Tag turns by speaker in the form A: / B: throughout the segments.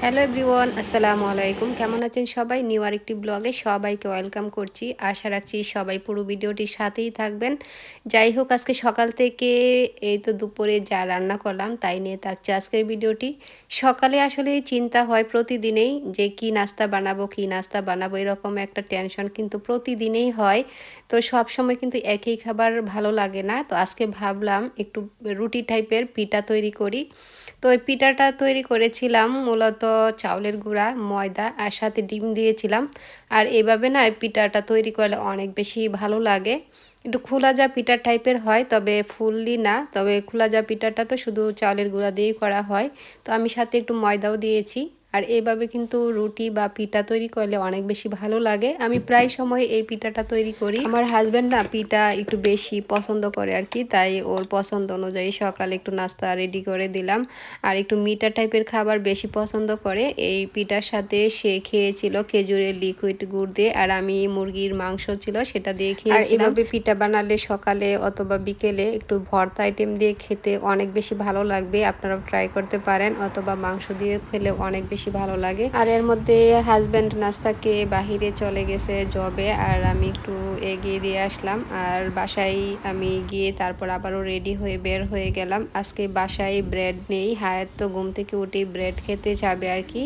A: Hello everyone, আসসালামু আলাইকুম। কেমন আছেন সবাই? নিউ আরেকটি ব্লগে সবাইকে ওয়েলকাম করছি। আশা রাখছি সবাই পুরো ভিডিওটির সাথেই থাকবেন। যাই হোক, আজকে সকাল থেকে এই তো দুপুরে যা রান্না করলাম তাই নিয়ে থাকছে আজকের ভিডিওটি। সকালে আসলে চিন্তা হয় প্রতিদিনেই যে কী নাস্তা বানাবো এরকম একটা টেনশন কিন্তু প্রতিদিনেই হয়। তো সবসময় কিন্তু একই খাবার ভালো লাগে না। তো আজকে ভাবলাম একটু রুটি টাইপের পিঠা তৈরি করি। তো ওই পিঠাটা তৈরি করেছিলাম মূলত চাউলের গুঁড়া, ময়দা আর সাথে ডিম দিয়েছিলাম। আর এভাবে না এই পিঠাটা তৈরি করলে অনেক বেশি ভালো লাগে। একটু খোলাজা পিঠা টাইপের হয়, তবে ফুললি না। তবে খোলাজা পিঠাটা তো শুধু চাউলের গুঁড়া দিয়েই করা হয়। তো আমি সাথে একটু ময়দাও দিয়েছি। আর এইভাবে কিন্তু রুটি বা পিঠা তৈরি করলে অনেক বেশি ভালো লাগে। আমি প্রায় সময় এই পিঠাটা তৈরি করি। আমার হাজব্যান্ড না পিঠা একটু বেশি পছন্দ করে আর কি, তাই ওর পছন্দ অনুযায়ী সকালে একটু নাস্তা রেডি করে দিলাম। আর একটু মিঠা টাইপের খাবার বেশি পছন্দ করে। এই পিঠার সাথে সে খেয়েছিল খেজুরের লিকুইড গুড় দিয়ে, আর আমি মুরগির মাংস ছিল সেটা দিয়ে খেয়েছিলাম। আর এভাবে পিঠা বানালে সকালে অথবা বিকেলে একটু ভর্তা আইটেম দিয়ে খেতে অনেক বেশি ভালো লাগবে। আপনারাও ট্রাই করতে পারেন, অথবা মাংস দিয়ে খেলে অনেক বেশি ভালো লাগে। আর এর মধ্যে হাজব্যান্ড নাস্তাকে বাহিরে চলে গেছে জবে, আর আমি একটু এগিয়ে দিয়ে আসলাম। আর বাসায় আমি গিয়ে তারপর আবারও রেডি হয়ে বের হয়ে গেলাম। আজকে বাসায় ব্রেড নেই, হায়াত তো ঘুম থেকে উঠেই ব্রেড খেতে যাবে আর কি।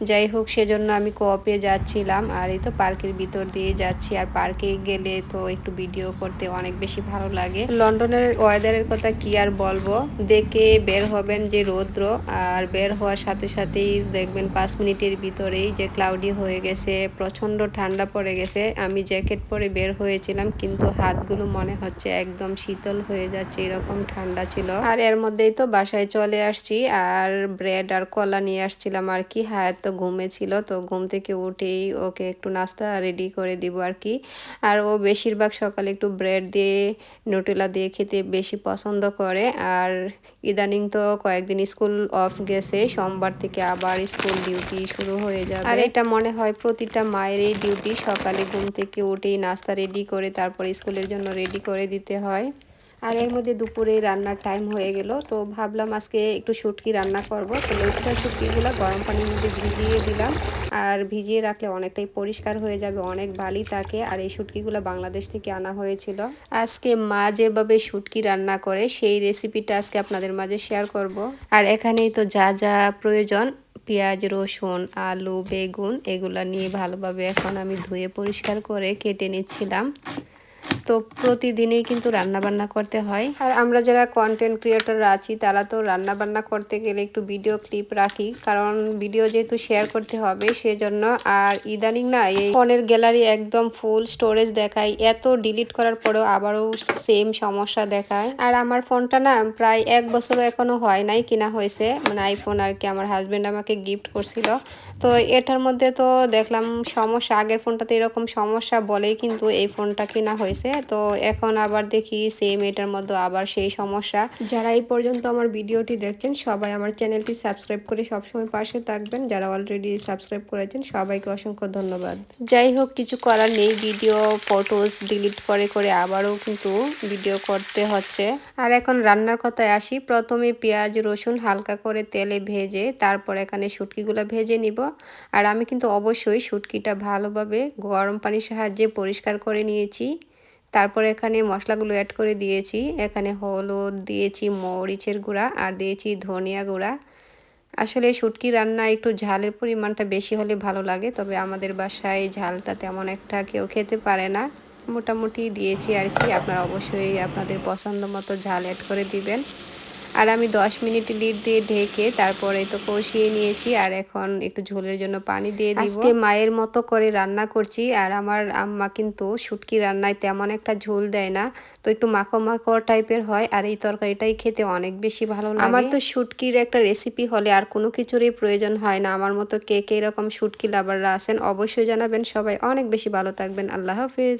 A: যাই হোক, সেজন্য আমি কোঅপে যাচ্ছিলাম, আর এই তো পার্কের ভিতর দিয়ে যাচ্ছি। আর পার্কে গেলে তো একটু ভিডিও করতে অনেক বেশি ভালো লাগে। লন্ডনের ওয়েদারের কথা কি আর বলবো, দেখে বের হবেন যে রৌদ্র, আর বের হওয়ার সাথে সাথেই দেখবেন 5 মিনিটের ভিতরেই যে ক্লাউডি হয়ে গেছে, প্রচণ্ড ঠান্ডা পড়ে গেছে। আমি জ্যাকেট পরে বের হয়েছিলাম, কিন্তু হাতগুলো মনে হচ্ছে একদম শীতল হয়ে যাচ্ছে, এরকম ঠান্ডা ছিল। আর এর মধ্যেই তো বাসায় চলে আসছি, আর ব্রেড আর কলা নিয়ে আসছিলাম আর কি। হায়াত তো ঘুমেছিল, তো ঘুম থেকে উঠেই ওকে একটু নাস্তা রেডি করে দিব আর কি। আর ও বেশিরভাগ সকালে একটু ব্রেড দিয়ে নিউটেলা দিয়ে খেতে বেশি পছন্দ করে। আর ইদানিং তো কয়েকদিন স্কুল অফ গেছে, সোমবার থেকে আবার স্কুল ডিউটি শুরু হয়ে যাবে। আর এটা মনে হয় প্রতিটা মায়েরই ডিউটি, সকালে ঘুম থেকে উঠেই নাস্তা রেডি করে তারপর স্কুলের জন্য রেডি করে দিতে হয়। আর এর মধ্যে দুপুরে রান্নার টাইম হয়ে গেল, তো ভাবলাম আজকে একটু শুটকি রান্না করব। তো লইট্টা শুটকিগুলো গরম পানির মধ্যে ভিজিয়ে দিলাম, আর ভিজিয়ে রাখলে অনেকটাই পরিষ্কার হয়ে যাবে, অনেক ভালোই থাকে। আর এই শুটকিগুলো বাংলাদেশ থেকে আনা হয়েছিল। আজকে মা যেভাবে শুটকি রান্না করে সেই রেসিপিটা আজকে আপনাদের মাঝে শেয়ার করব। আর এখানেই তো যা যা প্রয়োজন, পেঁয়াজ, রসুন, আলু, বেগুন, এগুলা নিয়ে ভালোভাবে এখন আমি ধুয়ে পরিষ্কার করে কেটে নিচ্ছিলাম। তো প্রতিদিনই কিন্তু রান্না বান্না করতে হয়। আর আমরা যারা কন্টেন্ট ক্রিয়েটররা আছি তারা তো রান্না বান্না করতে গেলে একটু ভিডিও ক্লিপ রাখি, কারণ ভিডিও যেহেতু শেয়ার করতে হবে সেজন্য। আর ইদানিং না এই ফোনের গ্যালারি একদম ফুল স্টোরেজ দেখায়, এত ডিলিট করার পরেও আবারও সেম সমস্যা দেখায়। আর আমার ফোনটা না প্রায় 1 বছরও এখনো হয় নাই কিনা হয়েছে, মানে আইফোন আর কি, আমার হাজব্যান্ড আমাকে গিফট করছিল। তো এটার মধ্যে তো দেখলাম সমস্যা, আগের ফোনটাতে এরকম সমস্যা বলেই কিন্তু এই ফোনটা কেনা হয়েছে। তো এখন আবার দেখি সেম এটার মধ্যে আবার সেই সমস্যা। যারা এই পর্যন্ত আমার ভিডিওটি দেখছেন সবাই আমার চ্যানেলটি সাবস্ক্রাইব করে সবসময় পাশে থাকবেন। যারা অলরেডি সাবস্ক্রাইব করেছেন সবাইকে অসংখ্য ধন্যবাদ। যাই হোক, কিছু করার নেই, ভিডিও ফটোস ডিলিট করে করে আবারও কিন্তু ভিডিও করতে হচ্ছে। আর এখন রান্নার কথায় আসি, প্রথমে পেঁয়াজ রসুন হালকা করে তেলে ভেজে তারপর এখানে শুটকিগুলো ভেজে নিব। আর আমি কিন্তু অবশ্যই শুটকিটা ভালোভাবে গরম পানির সাহায্যে পরিষ্কার করে নিয়েছি। তারপর এখানে মশলাগুলো অ্যাড করে দিয়েছি। এখানে হলুদ দিয়েছি, মরিচের গুঁড়া, আর দিয়েছি ধনিয়া গুঁড়া। আসলে শুটকি রান্না একটু ঝালের পরিমাণটা বেশি হলে ভালো লাগে, তবে আমাদের বাসায় ঝালটা তেমন একটা কেউ খেতে পারে না। মোটামুটি দিয়েছি আর কি, আপনারা অবশ্যই আপনাদের পছন্দ মতো ঝাল অ্যাড করে দিবেন। আর আমি 10 মিনিট লিড দিয়ে ঢেকে তারপরে তো কষিয়ে নিয়েছি। আর এখন একটু ঝোলের জন্য পানি দিয়ে দিব। আজকে মায়ের মতো করে রান্না করছি, আর আমার আম্মা কিন্তু শুটকি রান্নায় তেমন একটা ঝোল দেয় না, তো একটু মাখো মাখো টাইপের হয়। আর এই তরকারিটাই খেতে অনেক বেশি ভালো লাগে। আমার তো শুটকির একটা রেসিপি হলে আর কোনো কিছুরই প্রয়োজন হয় না। আমার মতো কে কে এরকম শুটকি লাভাররা আছেন অবশ্যই জানাবেন। সবাই অনেক বেশি ভালো থাকবেন। আল্লাহ হাফেজ।